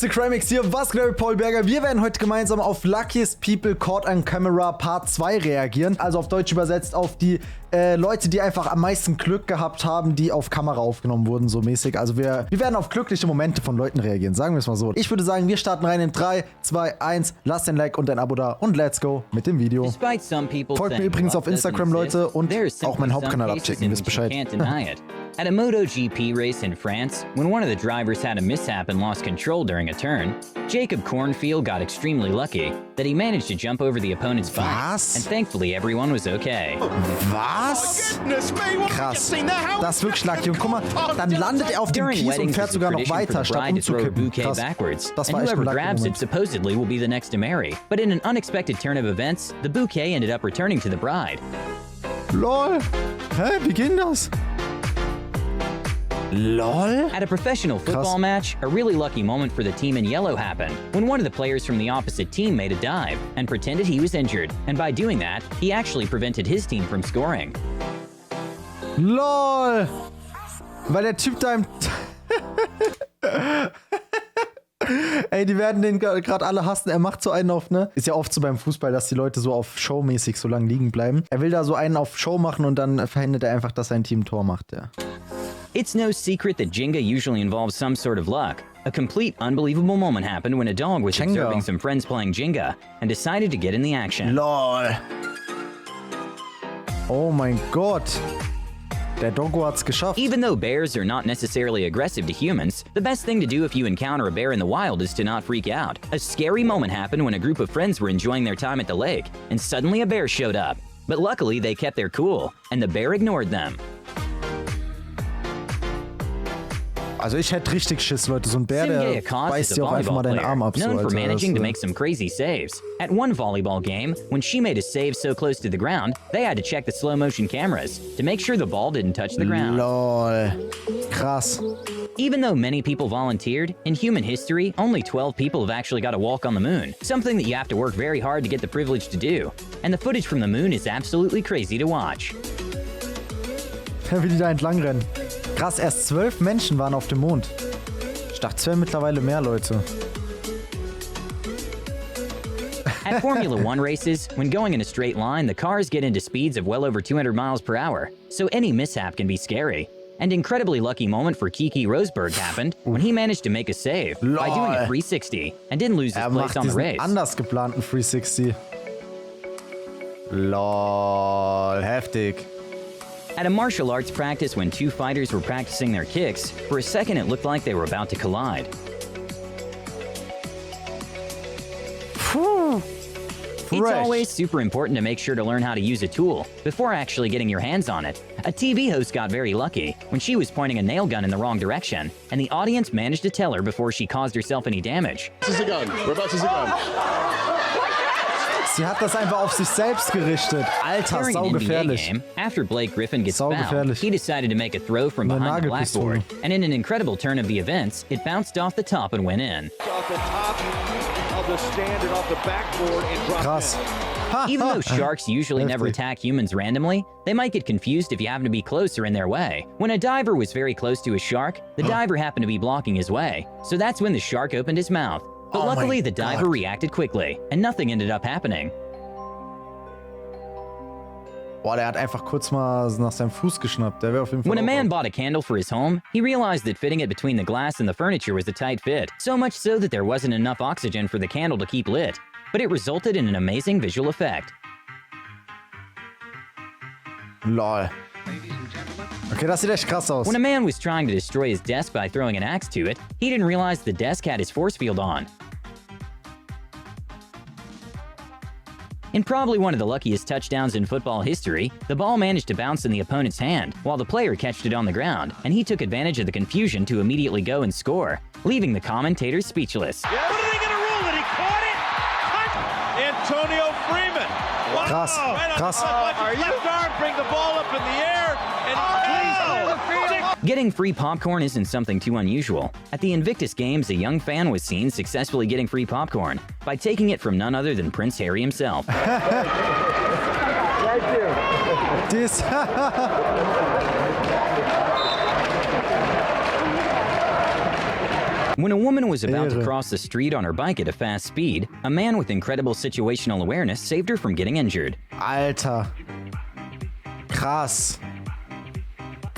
iCrimax hier, was geht, Paulberger? Wir werden heute gemeinsam auf Luckiest People Caught on Camera Part 2 reagieren. Also auf Deutsch übersetzt auf die Leute, die einfach am meisten Glück gehabt haben, die auf Kamera aufgenommen wurden, so mäßig. Also wir werden auf glückliche Momente von Leuten reagieren, sagen wir es mal so. Ich würde sagen, wir starten rein in 3, 2, 1. Lasst ein Like und ein Abo da und let's go mit dem Video. Folgt mir übrigens auf Instagram, Leute, und auch meinen Hauptkanal abchecken, ihr wisst Bescheid. At a MotoGP race in France, when one of the drivers had a mishap and lost control during a turn, Jacob Cornfield got extremely lucky that he managed to jump over the opponent's bike, and thankfully everyone was okay. Was? Krass. Das ist wirklich lucky. Und guck mal, dann landet er auf dem Kies und fährt sogar noch weiter, statt umzukippen. Krass. Das war echt ein lucky Moment. Supposedly will be the next to marry, but in an unexpected turn of events, the bouquet ended up returning to the bride. LOL. Hä? Wie ging das? LOL? At a professional football match, a really lucky moment for the team in yellow happened when one of the players from the opposite team made a dive and pretended he was injured, and by doing that, he actually prevented his team from scoring. LOL! Weil der Typ da im... Ey, die werden den gerade alle hassen. Er macht so einen auf, ne? Ist ja oft so beim Fußball, dass die Leute so auf Showmäßig so lange liegen bleiben. Er will da so einen auf Show machen und dann verhindert er einfach, dass sein Team ein Tor macht, ja. It's no secret that Jenga usually involves some sort of luck. A complete unbelievable moment happened when a dog was observing some friends playing Jenga and decided to get in the action. LOL. Oh mein Gott. Der Doggo hat's geschafft. Even though bears are not necessarily aggressive to humans, the best thing to do if you encounter a bear in the wild is to not freak out. A scary moment happened when a group of friends were enjoying their time at the lake, and suddenly a bear showed up. But luckily, they kept their cool, and the bear ignored them. Also ich hätte richtig Schiss, Leute. So ein Bär, der beißt dir auch einfach mal deinen Arm ab. Known for managing to make some crazy saves. At one volleyball game, when she made a save so close to the ground, they had to check the slow-motion cameras to make sure the ball didn't touch the ground. LOL. Krass. Even though many people volunteered, in human history, only 12 people have actually got to walk on the moon, something that you have to work very hard to get the privilege to do. And the footage from the moon is absolutely crazy to watch. Wie die da entlang rennen. Krass, erst 12 Menschen waren auf dem Mond. Ich dachte, es wären mittlerweile mehr Leute. At Formula One races, when going in a straight line, the cars get into speeds of well over 200 miles per hour, so any mishap can be scary. An incredibly lucky moment for Keke Rosberg happened when he managed to make a save by doing a 360 and didn't lose his place on the race. Anders geplanten 360. LOL, heftig. At a martial arts practice when two fighters were practicing their kicks, for a second it looked like they were about to collide. It's always super important to make sure to learn how to use a tool before actually getting your hands on it. A TV host got very lucky when she was pointing a nail gun in the wrong direction, and the audience managed to tell her before she caused herself any damage. This is a gun. We're about to use a gun. Sie hat das einfach auf sich selbst gerichtet. Alter, saugefährlich. After Blake Griffin gets fouled, he decided to make a throw from behind the blackboard, and in an incredible turn of the events, it bounced off the top and went in. Krass. Even though sharks usually never attack humans randomly, they might get confused if you happen to be close or in their way. When a diver was very close to a shark, the diver happened to be blocking his way, so that's when the shark opened his mouth. But luckily, the diver reacted quickly, and nothing ended up happening. Boah, der hat einfach kurz mal nach seinem Fuß geschnappt. Der wäre auf jeden Fall. When a man bought a candle for his home, he realized that fitting it between the glass and the furniture was a tight fit, so much so that there wasn't enough oxygen for the candle to keep lit. But it resulted in an amazing visual effect. LOL. Okay, das sieht echt krass aus. When a man was trying to destroy his desk by throwing an axe to it, he didn't realize the desk had his force field on. In probably one of the luckiest touchdowns in football history, the ball managed to bounce in the opponent's hand, while the player catched it on the ground, and he took advantage of the confusion to immediately go and score, leaving the commentators speechless. What are they going to rule? That he caught it? Antonio Freeman. Wow. Krass, Right krass. left arm, bring the ball up in the air, and Getting free popcorn isn't something too unusual. At the Invictus Games, a young fan was seen successfully getting free popcorn by taking it from none other than Prince Harry himself. Thank you. Das When a woman was about to Ehre. cross the street on her bike at a fast speed, a man with incredible situational awareness saved her from getting injured. Alter. Krass.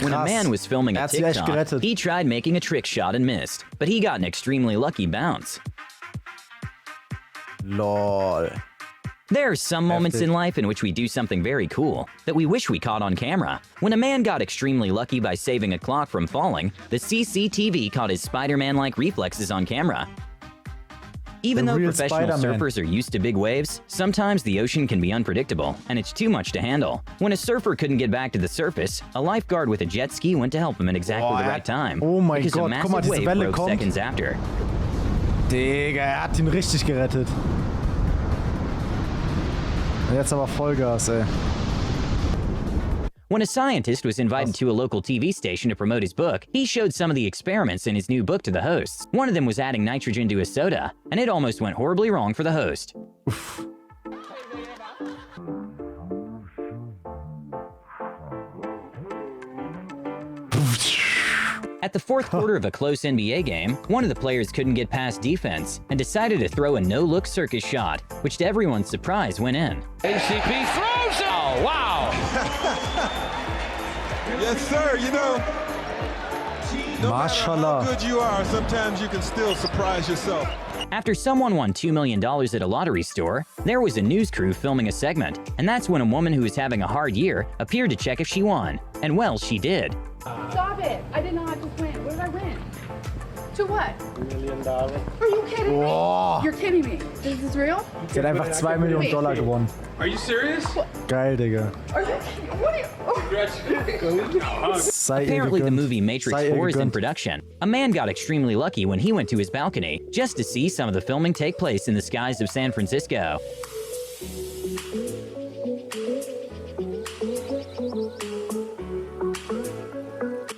When a man was filming a Er hat sie echt TikTok, gerettet. he tried making a trick shot and missed, but he got an extremely lucky bounce. Lol. There are some moments in life in which we do something very cool that we wish we caught on camera. When a man got extremely lucky by saving a clock from falling, the CCTV caught his Spider-Man-like reflexes on camera. Even The though real professional Spider-Man. surfers are used to big waves, sometimes the ocean can be unpredictable, and it's too much to handle. When a surfer couldn't get back to the surface, a lifeguard with a jet ski went to help him at exactly Boah, the right time. oh mein because Gott, a guck mal, massive diese wave Welle broke kommt. seconds after. Digga, er hat ihn richtig gerettet. Jetzt aber Vollgas, ey. When a scientist was invited to a local TV station to promote his book, he showed some of the experiments in his new book to the hosts. One of them was adding nitrogen to a soda, and it almost went horribly wrong for the host. At the fourth quarter of a close NBA game, one of the players couldn't get past defense and decided to throw a no-look circus shot, which to everyone's surprise went in. ACP throws it! Oh, wow! Yes, sir. You know, no matter how Mashallah. good you are, sometimes you can still surprise yourself. After someone won $2 million at a lottery store, there was a news crew filming a segment, and that's when a woman who was having a hard year appeared to check if she won. And well, she did. Stop it! I did not just win. What did I win? To what? $1 million. Are you kidding me? Boah. You're kidding me. Is this real? Sie hat einfach $2 Millionen gewonnen. Are you serious? Geil, Digga. Are you kidding? What are you? Oh. Sei ihr Apparently, the gegönnt. movie Matrix Sei ihr 4 is in gegönnt. production. A man got extremely lucky when he went to his balcony just to see some of the filming take place in the skies of San Francisco.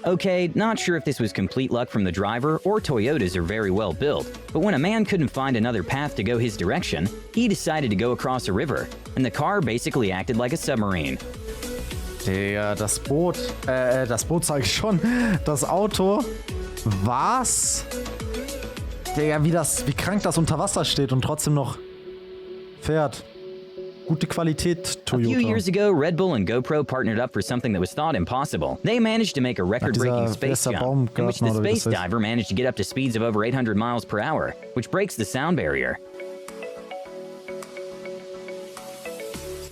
Okay, not sure if this was complete luck from the driver or Toyotas are very well built, but when a man couldn't find another path to go his direction, he decided to go across a river, and the car basically acted like a submarine. Digga, das Boot sag ich schon. Das Auto. Was? Digga, wie krank das unter Wasser steht und trotzdem noch fährt. Gute Qualität, A few Toyota. years ago, Red Bull and GoPro partnered up for something that was thought impossible. They managed to make a record-breaking space dieser jump, in which the Baumgartner oder wie space das heißt. diver managed to get up to speeds of over 800 miles per hour, which breaks the sound barrier.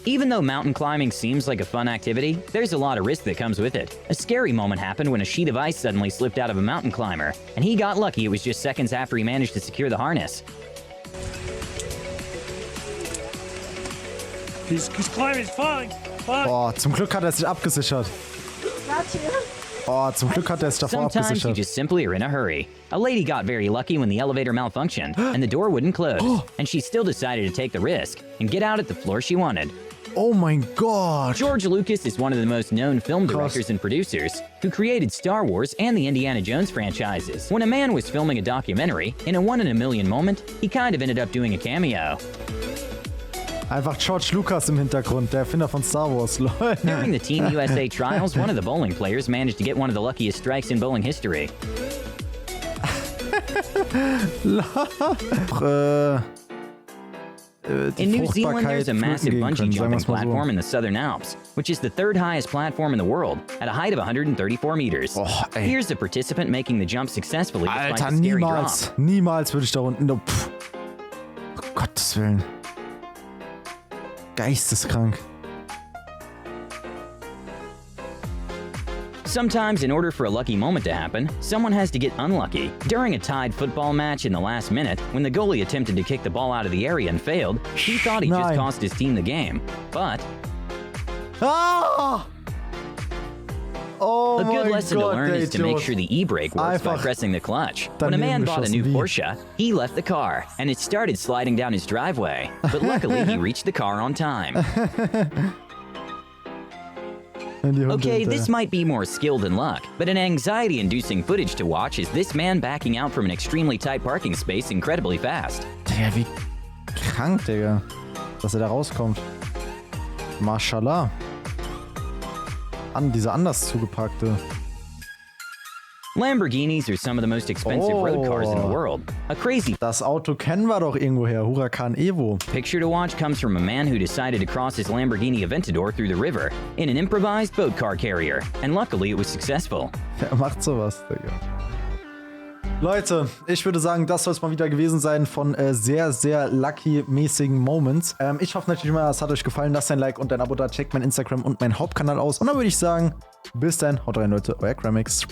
Even though mountain climbing seems like a fun activity, there's a lot of risk that comes with it. A scary moment happened when a sheet of ice suddenly slipped out of a mountain climber, and he got lucky it was just seconds after he managed to secure the harness. He's climbing, he's falling. Oh, zum Glück hat er sich abgesichert. Oh, zum Glück hat er sich davor Sometimes you abgesichert. just simply are in a hurry. A lady got very lucky when the elevator malfunctioned, and the door wouldn't close, and she still decided to take the risk and get out at the floor she wanted. Oh mein Gott. George Lucas is one of the most known film directors and producers who created Star Wars and the Indiana Jones franchises. When a man was filming a documentary, in a one-in-a-million moment, he kind of ended up doing a cameo. Einfach George Lucas im Hintergrund, der Erfinder von Star Wars. Lol. During the Team USA trials, one of the bowling players managed to get one of the luckiest strikes in bowling history. Die In New Zealand, Fruchtbarkeit there's a flöten massive gehen bungee können, sagen jumping wir's mal so. platform in the Southern Alps, which is the third highest platform in the world, at a height of 134 meters. Oh, ey. Here's a participant making the jump successfully despite Alter, the scary niemals. drop. Niemals würde ich da unten. Oh, pff. Um Gottes Willen. Geisteskrank. Sometimes, in order for a lucky moment to happen, someone has to get unlucky. During a tied football match in the last minute, when the goalie attempted to kick the ball out of the area and failed, he thought he just Nein. cost his team the game. But Ah! Oh a good mein lesson Gott, to learn der is to make Idiot. sure the e-brake works by Einfach pressing the clutch. When a man daneben bought a new geschossen, wie? Porsche, he left the car, and it started sliding down his driveway. But luckily, he reached the car on time. Okay, this might be more skill than luck, but an anxiety-inducing footage to watch is this man backing out from an extremely tight parking space incredibly fast. Digga, wie krank, Digga. Dass er da rauskommt. Mashallah. Diese anders zugepackte. Lamborghinis are some of the most expensive road cars in the world. A crazy Das Auto kennen wir doch irgendwoher. Huracan Evo. picture to watch comes from a man who decided to cross his Lamborghini Aventador through the river in an improvised boat car carrier, and luckily it was successful. Wer macht sowas, Digga? Leute, ich würde sagen, das soll es mal wieder gewesen sein von sehr, sehr lucky-mäßigen Moments. Ich hoffe natürlich mal, es hat euch gefallen. Lasst ein Like und ein Abo da. Checkt mein Instagram und meinen Hauptkanal aus. Und dann würde ich sagen, bis dann. Haut rein, Leute. Euer iCrimax.